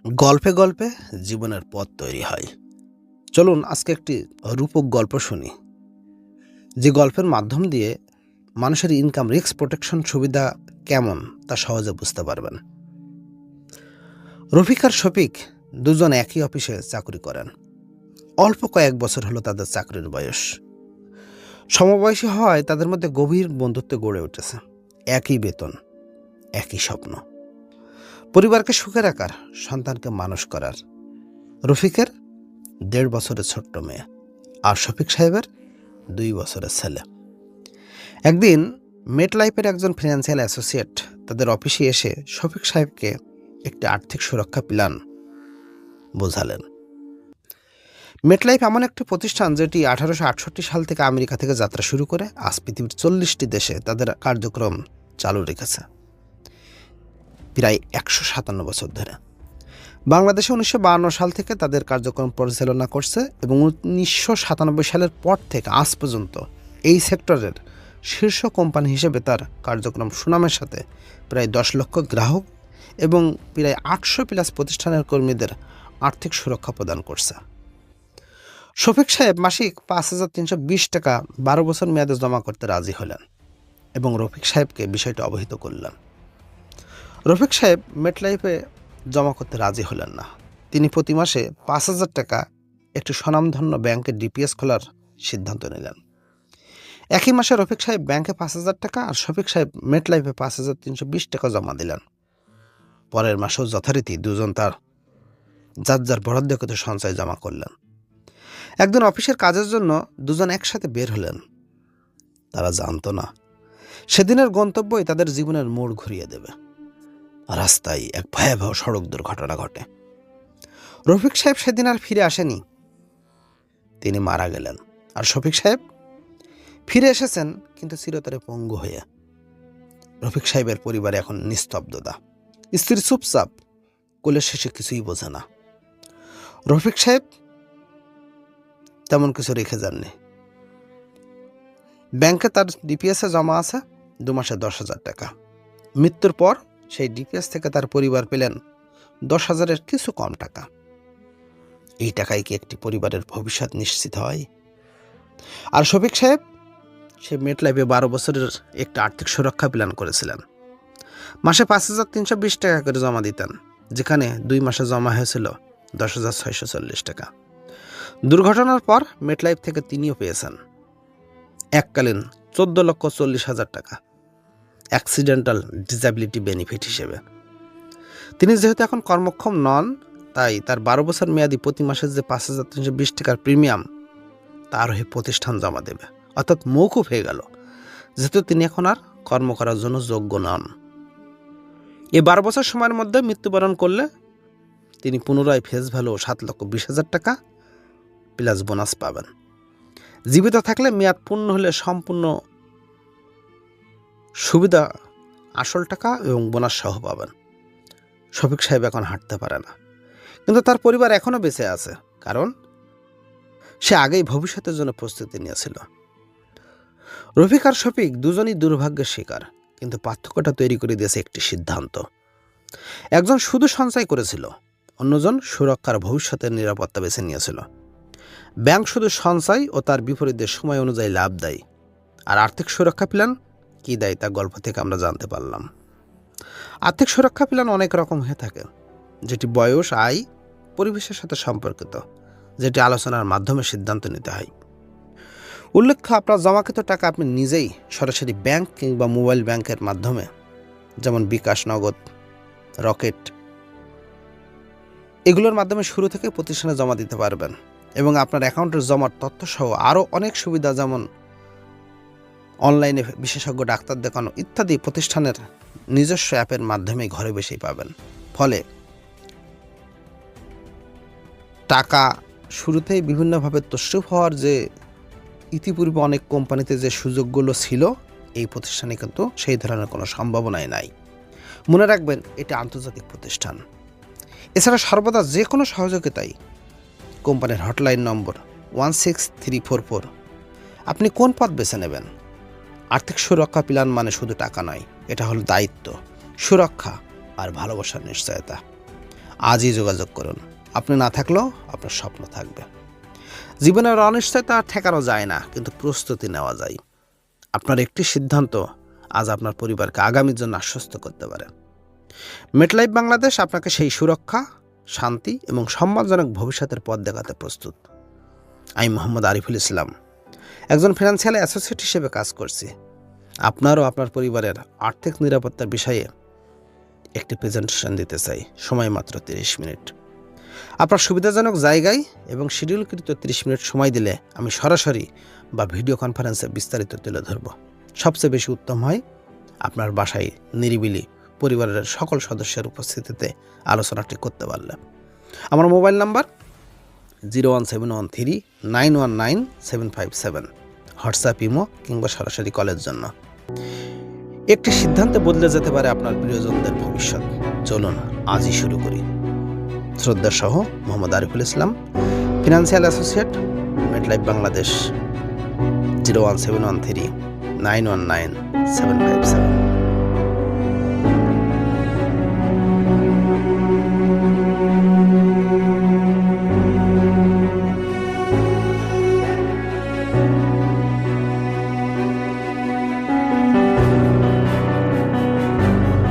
গল্পে গল্পে জীবনের পথ তৈরি হয়। চলুন আজকে একটি রূপক গল্প শুনি, যে গল্পের মাধ্যম দিয়ে মানুষের ইনকাম রিস্ক প্রোটেকশন সুবিধা কেমন তা সহজে বুঝতে পারবেন। রফিক আর শফিক দুজন একই অফিসে চাকরি করেন। অল্প কয়েক বছর হলো তাদের চাকরির বয়স। সমবয়সী হওয়ায় তাদের মধ্যে গভীর বন্ধুত্ব গড়ে উঠেছে। একই বেতন, একই স্বপ্ন, পরিবারকে সুখে রাখার, সন্তানকে মানুষ করার। রফিকের ১.৫ বছরের ছোট্ট মেয়ে, আর শফিক সাহেবের ২ বছরের ছেলে। একদিন মেটলাইফের একজন ফিনান্সিয়াল অ্যাসোসিয়েট তাদের অফিসে এসে শফিক সাহেবকে একটি আর্থিক সুরক্ষা প্ল্যান বোঝালেন। মেটলাইফ এমন একটি প্রতিষ্ঠান যেটি ১৮৬৮ সাল থেকে আমেরিকা থেকে যাত্রা শুরু করে আজ পৃথিবীর ৪০টি দেশে তাদের কার্যক্রম চালু রেখেছে, প্রায় ১৫৭ বছর ধরে। বাংলাদেশে ১৯৫২ সাল থেকে তাদের কার্যক্রম পরিচালনা করছে এবং ১৯৯৭ সালের পর থেকে আজ পর্যন্ত এই সেক্টরের শীর্ষ কোম্পানি হিসেবে তার কার্যক্রম সুনামের সাথে প্রায় ১০ লক্ষ গ্রাহক এবং প্রায় ৮০০+ প্রতিষ্ঠানের কর্মীদের আর্থিক সুরক্ষা প্রদান করছে। শফিক সাহেব মাসিক ৫,৩২০ টাকা ১২ বছর মেয়াদে জমা করতে রাজি হলেন এবং রফিক সাহেবকে বিষয়টি অবহিত করলেন। রফিক সাহেব মেটলাইফে জমা করতে রাজি হলেন না। তিনি প্রতি মাসে ৫,০০০ টাকা একটি স্বনামধন্য ব্যাংকে ডিপিএস খোলার সিদ্ধান্ত নিলেন। একই মাসে রফিক সাহেব ব্যাংকে ৫,০০০ টাকা আর শফিক সাহেব মেটলাইফে ৫,৩২০ টাকা জমা দিলেন। পরের মাসেও যথারীতি দুজন তার যার যার বরাদ্দকৃত সঞ্চয় জমা করলেন। একদিন অফিসের কাজের জন্য দুজন একসাথে বের হলেন। তারা জানতো না সেদিনের গন্তব্যই তাদের জীবনের মোড় ঘুরিয়ে দেবে। রাস্তায় এক ভয়াবহ সড়ক দুর্ঘটনা ঘটে। রফিক সাহেব সেদিন আর ফিরে আসেনি, তিনি মারা গেলেন। আর শফিক সাহেব ফিরে এসেছেন, কিন্তু চিরতরে পঙ্গু হয়ে। রফিক সাহেবের পরিবারে এখন নিস্তব্ধতা। স্ত্রী চুপচাপ, কোলের শেষে কিছুই বোঝে না। রফিক সাহেব তেমন কিছু রেখে যাননি। ব্যাংকে তার ডিপিএসে জমা আছে ২ মাসে ১০,০০০ টাকা। মৃত্যুর পর সেই ডিপিএস থেকে তার পরিবার পেলেন ১০,০০০-এর কিছু কম টাকা। এই টাকায় কি একটি পরিবারের ভবিষ্যৎ নিশ্চিত হয়? আর শফিক সাহেব সে মেটলাইফে ১২ বছরের একটা আর্থিক সুরক্ষা প্ল্যান করেছিলেন। মাসে ৫,৩২০ টাকা করে জমা দিতেন, যেখানে ২ মাসে জমা হয়েছিল ১০,৬৪০ টাকা। দুর্ঘটনার পর মেটলাইফ থেকে তিনিও পেয়েছেন এককালীন ১৪,৪০,০০০ টাকা অ্যাক্সিডেন্টাল ডিসএবিলিটি বেনিফিট হিসেবে। তিনি যেহেতু এখন কর্মক্ষম নন, তাই তার ১২ বছর মেয়াদি প্রতি মাসে যে ৫,৩২০ টাকার প্রিমিয়াম তার হয়ে প্রতিষ্ঠান জমা দেবে, অর্থাৎ মৌকুফ হয়ে গেল, যেহেতু তিনি এখন আর কর্ম করার জন্য যোগ্য নন। এই ১২ বছর সময়ের মধ্যে মৃত্যুবরণ করলে তিনি পুনরায় ফেস ভ্যালু ৭,২০,০০০ টাকা প্লাস বোনাস পাবেন। জীবিত থাকলে মেয়াদ পূর্ণ হলে সম্পূর্ণ সুবিধা, আসল টাকা এবং বোনাস সহ পাবেন। শফিক সাহেব এখন হাঁটতে পারে না, কিন্তু তার পরিবার এখনও বেঁচে আছে, কারণ সে আগেই ভবিষ্যতের জন্য প্রস্তুতি নিয়েছিল। রফিক আর শফিক দুজনই দুর্ভাগ্যের শিকার, কিন্তু পার্থক্যটা তৈরি করে দিয়েছে একটি সিদ্ধান্ত। একজন শুধু সঞ্চয় করেছিল, অন্যজন সুরক্ষার ভবিষ্যতের নিরাপত্তা বেছে নিয়েছিল। ব্যাংক শুধু সঞ্চয় ও তার বিপরীতে সময় অনুযায়ী লাভ দেয়, আর আর্থিক সুরক্ষা প্ল্যান কী দেয় তা গল্প থেকে আমরা জানতে পারলাম। আর্থিক সুরক্ষা প্ল্যান অনেক রকম হয়ে থাকে, যেটি বয়স, আয়, পরিবেশের সাথে সম্পর্কিত, যেটি আলোচনার মাধ্যমে সিদ্ধান্ত নিতে হয়। উল্লেখ্য, আপনার জমাকৃত টাকা আপনি নিজেই সরাসরি ব্যাংক কিংবা মোবাইল ব্যাংকের মাধ্যমে, যেমন বিকাশ, নগদ, রকেট, এগুলোর মাধ্যমে শুরু থেকে প্রতিষ্ঠানে জমা দিতে পারবেন এবং আপনার অ্যাকাউন্টের জমার তথ্য সহ আরও অনেক সুবিধা, যেমন অনলাইনে বিশেষজ্ঞ ডাক্তার দেখানো ইত্যাদি প্রতিষ্ঠানের নিজস্ব অ্যাপের মাধ্যমে ঘরে বসেই পাবেন। ফলে টাকা শুরুতেই বিভিন্নভাবে তসরুপ হওয়ার যে ইতিপূর্বে অনেক কোম্পানিতে যে সুযোগগুলো ছিল, এই প্রতিষ্ঠানে কিন্তু সেই ধরনের কোনো সম্ভাবনাই নাই। মনে রাখবেন, এটি আন্তর্জাতিক প্রতিষ্ঠান। এছাড়া সর্বদা যে কোনো সহযোগিতায় কোম্পানির হটলাইন নম্বর 16344। আপনি কোন পথ বেছে নেবেন? আর্থিক সুরক্ষা প্ল্যান মানে শুধু টাকা নয়, এটা হলো দায়িত্ব, সুরক্ষা আর ভালোবাসার নিশ্চয়তা। আজই যোগাযোগ করুন। আপনি না থাকলেও আপনার স্বপ্ন থাকবে। জীবনের অনিশ্চয়তা ঠেকানো যায় না, কিন্তু প্রস্তুতি নেওয়া যায়। আপনার একটি সিদ্ধান্ত আজ আপনার পরিবারকে আগামীর জন্য আশ্বস্ত করতে পারে। মেটলাইফ বাংলাদেশ আপনাকে সেই সুরক্ষা, শান্তি এবং সম্মানজনক ভবিষ্যতের পথ দেখাতে প্রস্তুত। আমি মোহাম্মদ আরিফুল ইসলাম, একজন ফিনান্সিয়াল অ্যাসোসিয়েট হিসেবে কাজ করছি। আপনারও আপনার পরিবারের আর্থিক নিরাপত্তার বিষয়ে একটি প্রেজেন্টেশন দিতে চাই। সময় মাত্র 30 মিনিট। আপনার সুবিধাজনক জায়গায় এবং শিডিউলকৃত 30 মিনিট সময় দিলে আমি সরাসরি বা ভিডিও কনফারেন্সে বিস্তারিত তুলে ধরব। সবচেয়ে বেশি উত্তম হয় আপনার বাসায় নিরিবিলি পরিবারের সকল সদস্যের উপস্থিতিতে আলোচনাটি করতে পারলে। আমার মোবাইল নাম্বার 01713919757, হোয়াটসঅ্যাপ, ইমো কিংবা সরাসরি কলের জন্য। একটি সিদ্ধান্তে বদলে যেতে পারে আপনার প্রিয়জনদের ভবিষ্যৎ। চলুন আজই শুরু করি। শ্রদ্ধা সহ Mohammad Ariful Islam, financial associate, MetLife Bangladesh. 01713919757।